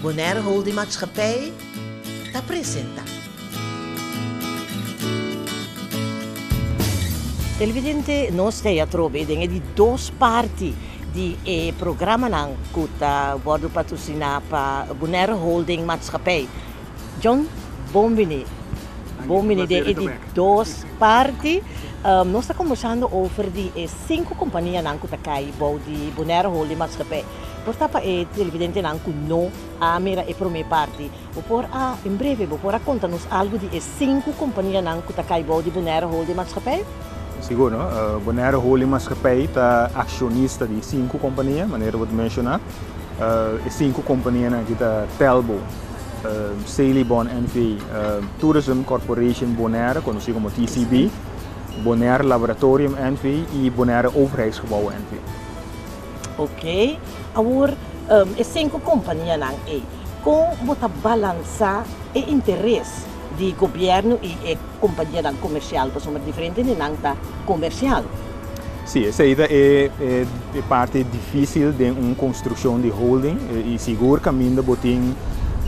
Bonaire Holding Maatschappij te presenta. Televidente nós trobe di dos parti di programma nang kuta worden patrocinado pa Bonaire Holding Maatschappij. John, bombini di dos parti. Nós estamos conversando over die 5 companhias nang kuta kai bou di Bonaire Holding Maatschappij. Portapa televidente nang kuno a mera primeira parte. Por em breve, por conta-nos algo de 5 companhias nang kuta kai bou di Bonaire Holding Maatschappij. Seguro, Bonaire Holding Maatschappij é acionista de 5 companhias, maneira de mencionar. 5 companhias aqui tá Telbo, Celibon NV, Tourism Corporation Bonaire, conhecido como TCB, Bonaire Laboratorium NV e Bonaire Overheidsgebouw NV. Ok, agora, 5 companhias nang com botar balançar o interesse de governo e companhia comercial, porque são diferentes de nanta comercial. Sim, essa é parte difícil de uma construção de holding e seguro caminho botar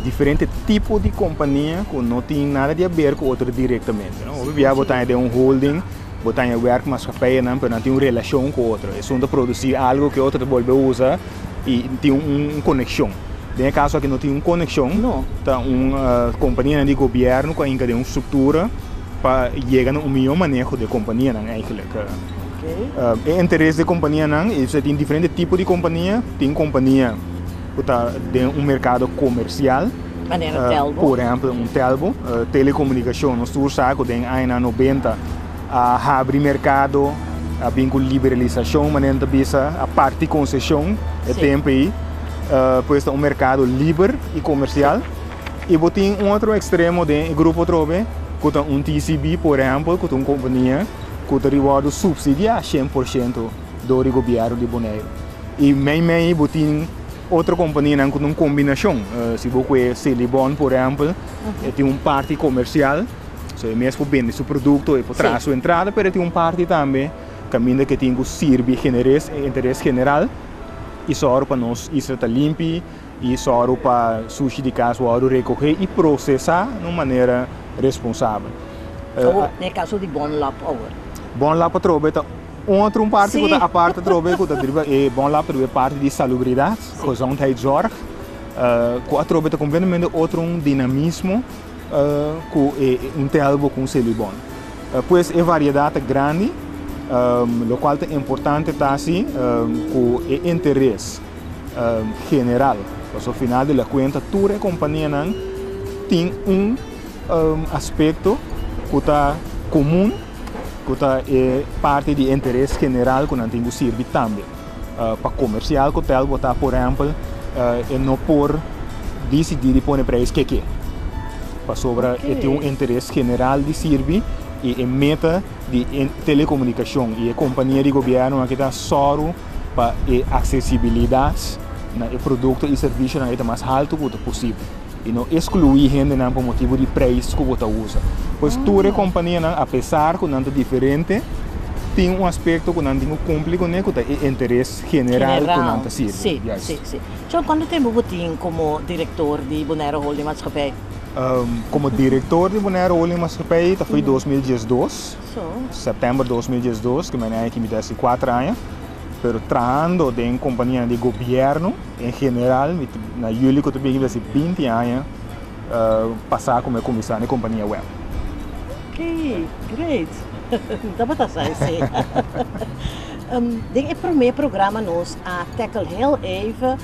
diferentes tipos de companhia que não tem nada a ver com outro diretamente. Obviamente, botar de um holding, botar em work maatschappij não tem uma relação com outro. É só produzir algo que outro volta usa e tem uma conexão. No caso aqui não tem uma conexão, tá uma companhia de governo que ainda tem uma estrutura para chegar a melhor manejo de companhia eigenlijk. O interesse de companhia tem diferentes tipos de companhia. Tem companhia que está em mercado comercial, por exemplo, telbo, telecomunicação, nós saco tem anos 90 a abrir mercado, a com liberalização, maneira bisa a parte concessão, é tempo aí. Pues um mercado livre e comercial. E tem outro extremo de grupo trobe, que tem TCB, por exemplo, que tem uma companhia que tem subsidiar 100% do governo de Bonaire. E tem outra companhia que tem uma combinação. Se você Celibon, por exemplo, tem uma parte comercial, é mesmo para vender seu produto e para trazer sua entrada, mas tem uma parte também que tem o serviço interesse general. E só para nós isso está limpo e só para sushi de casa recolher e processar de uma maneira responsável. No caso de Bonlab over. Bonlab trobe tá outra parte que a parte trobe que Bonlab é parte de salubridade, gezondheidszorg. Que a trobe tá completamente outro dinamismo com telbo com Celibon. Pois é variedade grande. Lo qual é importante assim com o interesse general. Mas ao final da conta, toda a companhia tem aspecto que está comum, que está parte de interesse general que não tem que servir também. Para comercial, que tal botar, por exemplo, não por decidir pôr preço que é. Para sobre ter interesse general de servir e meta de telecomunicação e a companhia de governo que está só para a acessibilidade no produto e serviço na mais alto que possível e não excluir gente por motivo de preço que você usa. Pois toda a companhia, apesar que não é diferente, tem um aspecto que não tem um cumprir com o interesse general que não está sendo. Sim. Então, quanto tempo você como diretor de Bonaire Holding Maatschappij? Como diretor de Bonaire Holding Maatschappij, foi 2012, setembro de 2012, que eu aqui me dá 4 anos, pero trabalhando em companhia de governo em geral, na julho que eu tive 20 anos, passar como comissário de companhia web. Ok, great. Dá para estar assim. O primeiro programa nós a tackle heel even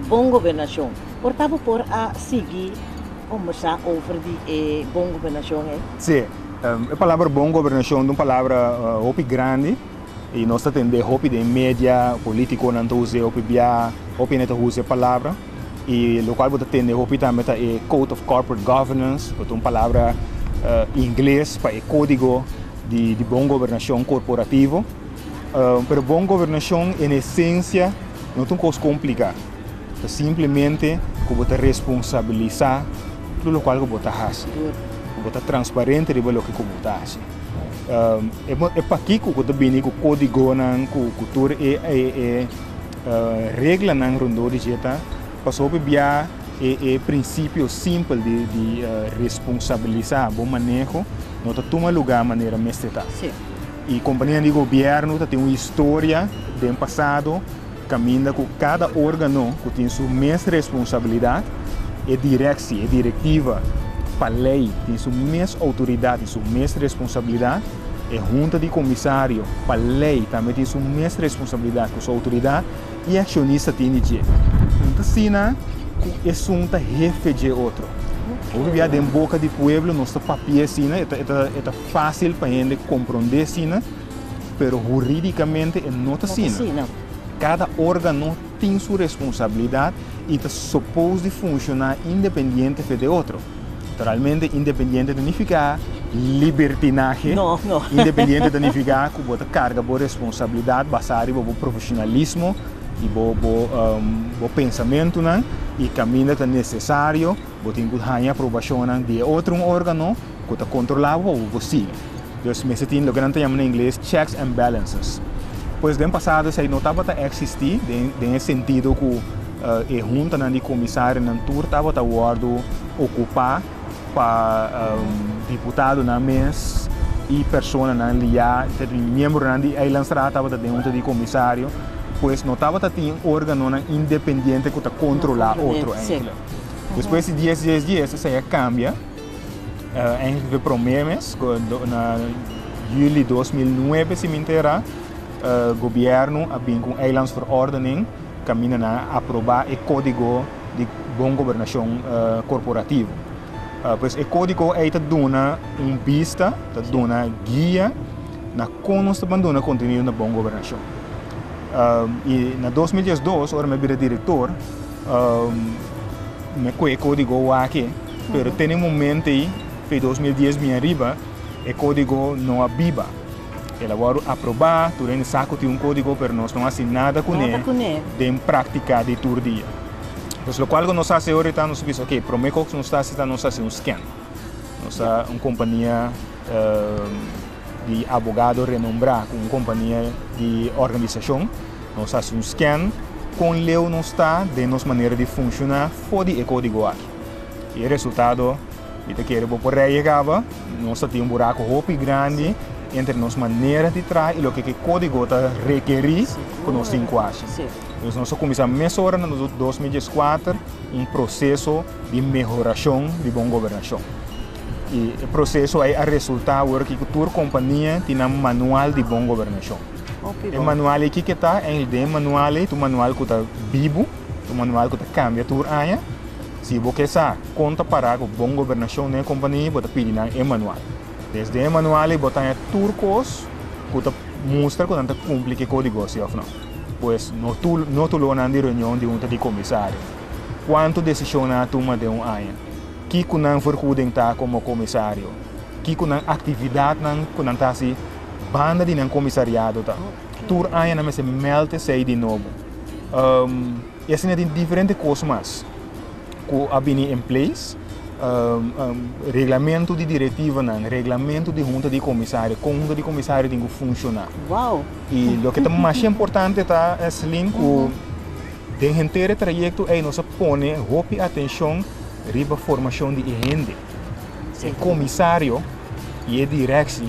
bom governação. Portanto, por a seguir conversar over die bom governação, Sim, a palavra bom governação é uma palavra grande e nós temos hopi de média político não usa hopi bia hopi não usa a palavra e o qual você tem hopi também é Code of Corporate Governance, que é uma palavra em inglês para o código de bom governação corporativo. Pero bom governação em essência não é uma coisa complicada, é simplesmente que você responsabilizar lo qual que você faz, você transparente de lo que você faz. É para aqui que você vem com o código, com a cultura e regra na rondô de jeta, passou para via é princípio simples de responsabilizar bom manejo, não toma lugar de maneira mestra. E companhia de governo tem uma história do passado, caminha com cada órgão que tem sua mesma responsabilidade, é diretiva, para a lei, tem sua mesma autoridade, sua mesma responsabilidade, é junta de comissário, para a lei também tem sua mesma responsabilidade com sua autoridade, e acionista tem de então, assim, é assunto jefe de outro. O que em boca do povo, nosso papel assim, é fácil para a gente compreender assim, mas juridicamente é não assim. Cada órgão tem sua responsabilidade e está suposto funcionar independente de outro. Naturalmente, independente significa libertinagem, independente significa que você carga a responsabilidade baseada no profissionalismo e no pensamento e caminho que é necessário, você tem que ter a aprovação de outro órgão que está controlado ou você. Então, você tem o que nós chamamos em inglês checks and balances. Pois, no passado, isso não estava a existir, no sentido que a junta de comissário na tour estava a ocupar para deputado na mesa e pessoa na linha, membro da Island estava da junta de comissário, pois não estava a ter um órgão independente que controlar outro. Depois de 10 dias, isso cambia. Em problemas, na julho de 2009, se me inteira, o governo abriu com a Islands Verordening, caminha a aprovar o Código de Boa Governação Corporativo. Pois o código é uma pista, uma guia na como nós abandona contenido na boa governação. E na 2012, eu me virei diretor, me conheci o código aqui, mas tem um momento aí, em 2010 me arriba, o código não abiba. Ela vai aprovar, tu tem saco de um código, mas nós não fazemos nada com ele, de prática de todo dia. Então, o qual nós fazemos ahorita, nós dizemos, ok, primeiro que nós fazemos um scan. Nós somos uma companhia de advogado renombrada, uma companhia de organização. Nós fazemos um scan com o leu não está de nossa maneira de funcionar fora do código aqui. E o resultado, que queremos por aí, nós temos um buraco muito grande entre nossa maneira de trabalhar e o que o código requer que nós temos que Então, nós começamos a hora, em 2004, um processo de melhoração de boa governação. E o processo é o resultado de que toda companhia tem um manual de boa governação. O manual aqui que está é o manual que está vivo, o manual que cambia todo ano. Se você quer conta para a boa governação da companhia, você pede o manual. Desde o manual, você tem tudo que mostra que você cumpre o código. Pois não estou na reunião de junta de comissário. Quanto decisão na toma de ano? Que não vergoedem está como comissário? Que não atividade que não está se banda de comissariado tá? Tur ano não se melta sai de novo. E assim tem diferentes coisas mais. Que abini em place. Regulamento de diretiva, regulamento de junta de comissário, com junta de comissário tem que funcionar. Uau! E o que é mais importante é esse link que o inteiro trajeto é nós põe atenção riba formação de gente. O comissário e a direção,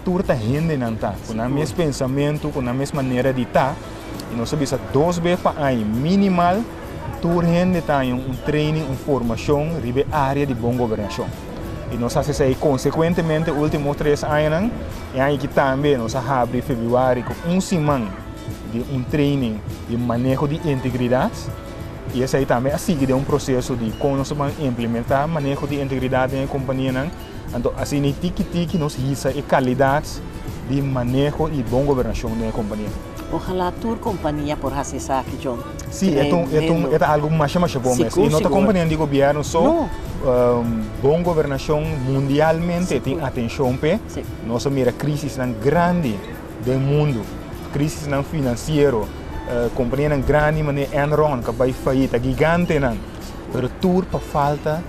tudo a gente não está, com o mesmo pensamento, com a mesma maneira de estar. E nós sabemos 2 vezes para ano minimal. Toda gente tem um treino, uma formação na área de boa governação. E nós fazemos isso consequentemente, nos últimos 3 anos, e aí que também nós abrimos em fevereiro com semana de um treino de manejo de integridade. E isso aí também sigue um processo de como nós vamos implementar manejo de integridade na companhia. Então, assim, tiki-tiki nós risa a qualidade de manejo e boa governação da companhia. Ojalá a tu companhia por fazer isso aqui, John. Sim, é algo mais bom mesmo. E nossa companhia de governo só boa governação mundialmente tem atenção para nossa mira crise grande do mundo, crise financeira, companhia grande, mas Enron que vai falir, gigante, mas tudo para falta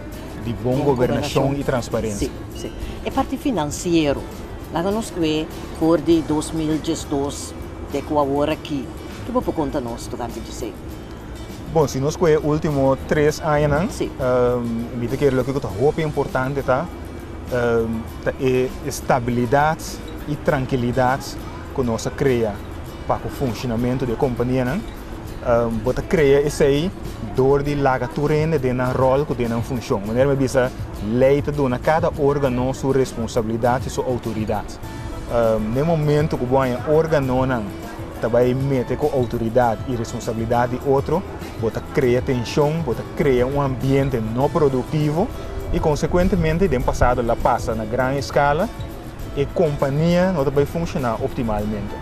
de boa governação e transparência. Sim. E parte financeira, lá nós que for de 2012 de que agora aqui, que vou contar nós, tu quer dizer? Bom, se nós conhecemos os últimos 3 anos, Sim. me que o que é importante tá, é estabilidade e tranquilidade que nós cria para o funcionamento da companhia, né? Bota cria esse aí dor de laga turene de na rol que de na função. Maneira me bisa leite dona cada órgão sua responsabilidade e sua autoridade. No momento que o órgão não também mete com autoridade e responsabilidade de outro, bota cria tensão, bota cria ambiente não produtivo e consequentemente de passado la passa na grande escala e a companhia não vai funcionar optimalmente.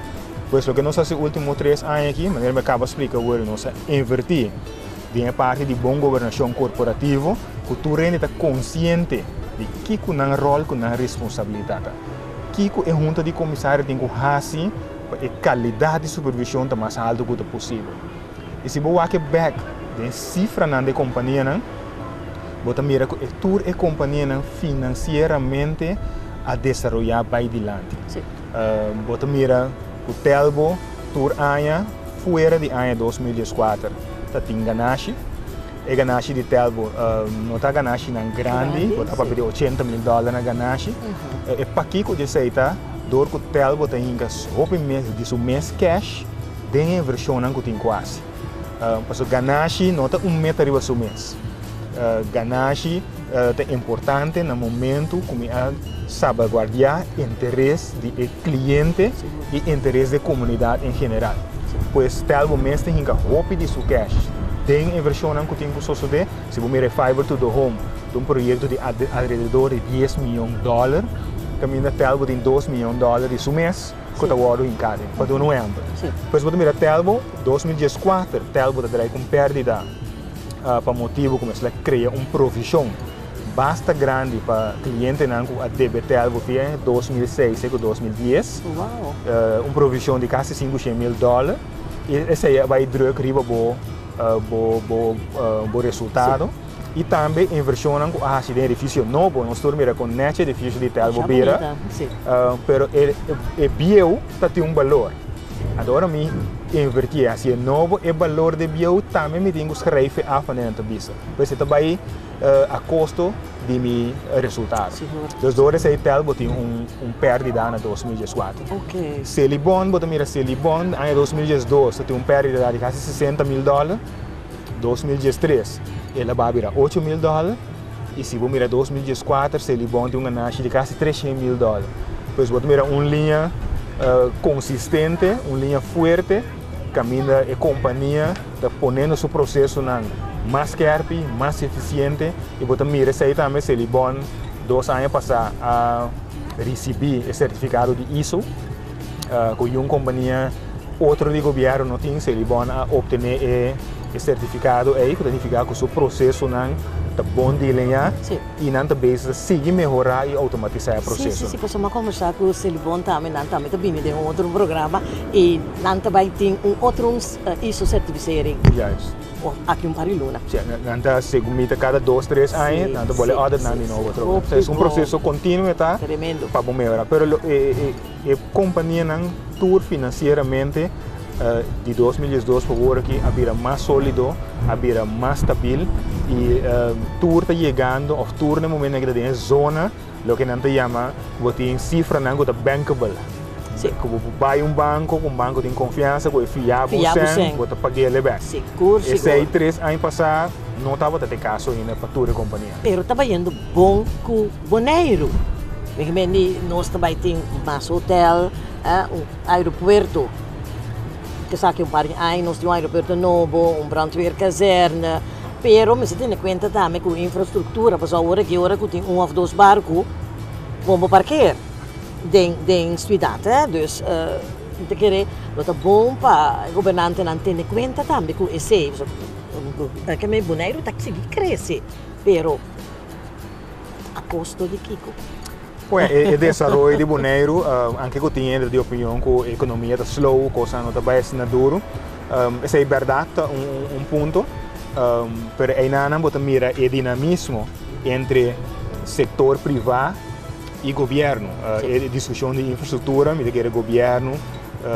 Pois o que nós fazemos nos últimos 3 anos aqui, maneira me acaba de explicar agora, nós invertir de parte de boa governação corporativa, que tu está consciente de que é o rol, que é a responsabilidade. Que é junto de comissário tem que fazer a qualidade de supervisão está mais alta que possível. E se você vai back de cifra na companhia, você mira que a companhia financeiramente a desenvolver para adiante. Você mira que o Telbo, tour ano, fora de ano 2004, está tem ganância. A ganância de Telbo não está ganância grande, você está para $80 mil na ganância. E para que você aceita, dor que o Telbo tem que mês de seu mês cash, tem a versão que tem quase. Porque ganância não está mês arriba do mês. Ganância é importante no momento como salvaguardar o interesse do cliente e interesse da comunidade em geral. Pois Telbo mês tem que roupa de seu cash. Tem a versão que tem que suceder, se você mirar Fiber to the Home, um projeto de alrededor de $10 milhões, caminho Telbo tem $2 milhões de mês, que está guardado em cada, para novembro. Depois você mira Telbo, 2014, Telbo está com perda para motivo como se cria uma provisão bastante grande para cliente que a deve Telbo em 2006 e 2010, uma provisão de quase $500 mil, e essa aí vai durar bom resultado. E também a versão que a edifício novo, nós estamos com o edifício de Telbo Beira, mas o bio tem um valor. Agora, me invertir assim, novo, o valor de bio também me tem que escrever a frente bisa. Pois também a custo de meu resultado. Então, agora esse Telbo tem perda em 2004. Celibon, bota mira Celibon, em 2012 tem perda de quase $60 mil. 2013 ela vai virar $8 mil e se você mirar 2014 Celibon tem uma ganância de quase $300 mil. Pois você mira uma linha consistente, uma linha forte, caminha a companhia está ponendo seu processo mais carpe, mais eficiente e você mira isso aí também Celibon 2 anos passados a receber o certificado de ISO com uma companhia outro de governo não tem Celibon a obter o certificado aí que significa que o seu processo está bom de linha e não também seguir melhorar e automatizar o processo. Sim, posso conversar com o Celibon também, também também tem outro programa e não também tem outro ISO certificering. Aqui Pariluna. Não segmenta cada 2-3 anos, não pode auditar de novo. É um processo contínuo, tá? Tremendo. Para melhorar. Mas a companhia não tour financeiramente de 2012 para agora que havia mais sólido, havia mais estável e tour está chegando, ou tour no momento em que tem zona, o que não se chama, que tem cifra não que bankable. Que vai banco tem confiança, que é fiável, que paga ele bem. Esse aí 3 anos passados não estava tendo caso ainda para toda a companhia. Pero estava indo bom com Bonaire. Nós também temos mais hotel, aeroporto. Que sabe que par de anos nós temos um aeroporto novo, brandweer caserna, pero me se tem em conta também com infraestrutura, porque agora que tem 1 ou 2 barcos, vamos parquear dentro da cidade, dus te querer, é bom para o governante não ter em conta também com esse, que me Bonaire está conseguindo crescer, pero a custo de Kiko. O desenvolvimento de Bonaire, anche que tenho de opinião que a economia está slow, coisa não está bem duro. Essa é verdade, ponto. Mas ainda não pode mirar o dinamismo entre setor privado e governo. A discussão de infraestrutura, o governo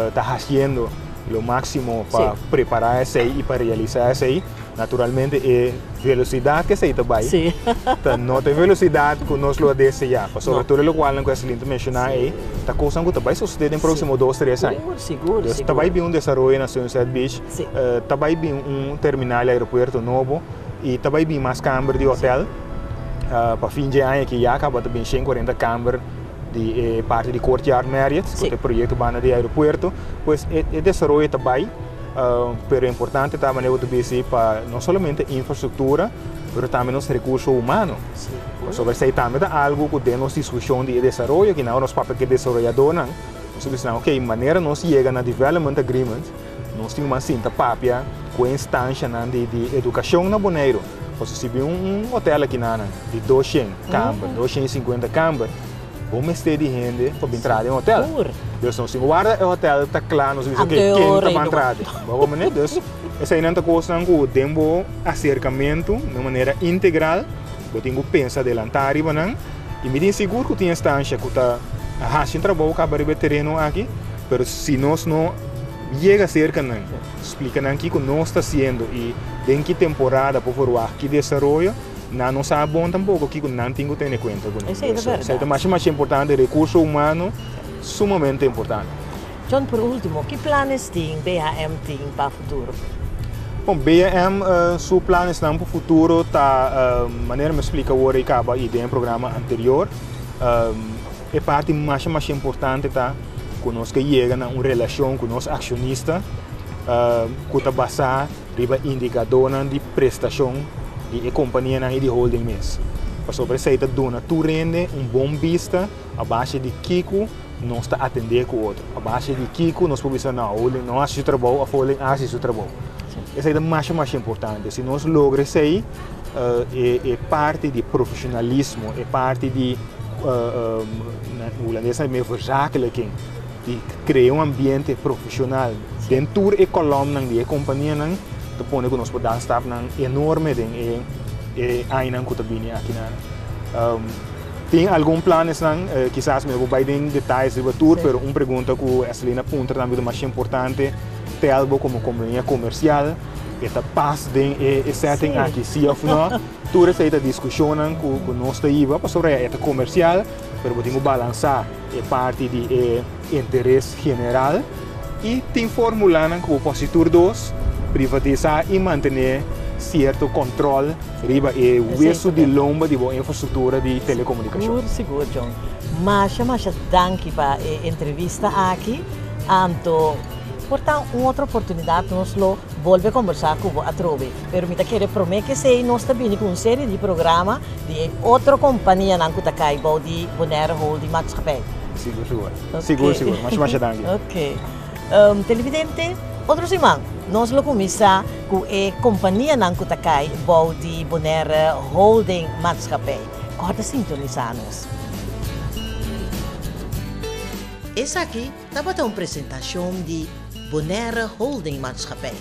está fazendo o máximo para preparar isso aí e para realizar isso aí. Naturalmente, é velocidade que você está bem. Sim. Não tem velocidade que nós lo desejar. Sobretudo o qual não gosto de mencionar aí, a coisa que vai suceder em próximo 2, 3 anos. Seguro. Também vi desenvolvimento na Sunset Beach, também vi terminal aeroporto novo e também vi mais câmaras de hotel. Para fim de ano que já acaba de bem 40 câmaras de parte de Courtyard Marriott, que é o projeto bana de aeroporto, pois é desenvolvimento também. Pero é importante também eu dizer para não somente infraestrutura, mas também os recursos humanos. Sobre isso também é algo que temos discussão de desenvolvimento, que não nós papéis que desenvolvedor não. Nós dizemos, ok, maneira nós chega na development agreement, nós temos uma cinta papia com instância de educação na Bonaire. Se vi hotel aqui na de 200 câmaras, 250 câmaras, vamos ter de gente para entrar em hotel. Dus nós temos o hotel está claro, nós dizemos que quem está para entrar. Vamos né? Dus essa é uma coisa que temos acercamento de maneira integral, eu tenho que pensar adelantar e me diz seguro que tem instância que está a trabalho acabar de terreno aqui, mas se nós não chega cerca não, explica aqui que nós está sendo e em que temporada por favor que desenvolve não sabe bom tampouco que não tem que ter em conta. Isso é verdade. Mais importante, recurso humano, sumamente importante. John, por último, que planos tem BHM tem para o futuro? Bom, BHM, seus planos para o futuro, tá, maneira me explica agora e acaba ideia do programa anterior, é parte mais importante tá, que nós que chega na uma relação com os acionistas, que está basada em indicadores de prestação de companhia e de holding mesmo. Sobre isso, está dando tu rende bom vista abaixo de Kiko não está atender com o outro. Abaixo de Kiko nós podemos dizer, não, holding não acha o trabalho, a holding acha o trabalho. Isso é mais importante. Se nós logramos isso aí, é parte de profissionalismo, é parte de de criar ambiente profissional. Dentro da coluna da companhia, te põe que nós podemos estar enorme e ainda que também aqui tem algum planos quizás me vou vai em detalhes do tour, pero uma pergunta que a Celina aponta também mais importante, tem algo como companhia comercial, esta paz de setting aqui se of não, toda essa discussão que nós temos sobre esta comercial, pero temos que balançar a parte de interesse geral e tem fórmula que o opositor 2 privatizar e manter certo controle riba e o uso de lomba de boa infraestrutura de telecomunicação. Seguro, John. Mas danke para a entrevista aqui. Anto, portanto, uma outra oportunidade nós volver a conversar com a Trove. Pero me quero prometer que se nós também com uma série de programas de outra companhia na Kutakai, de Bonaire Holding Maatschappij. Seguro. Mas danke. Ok. Televidente, outro semana. Nós começamos com a companhia na Kutakai, de Bonaire Holding Maatschappij. Corta sintonizar-nos. Essa aqui estava uma apresentação de Bonaire Holding Maatschappij.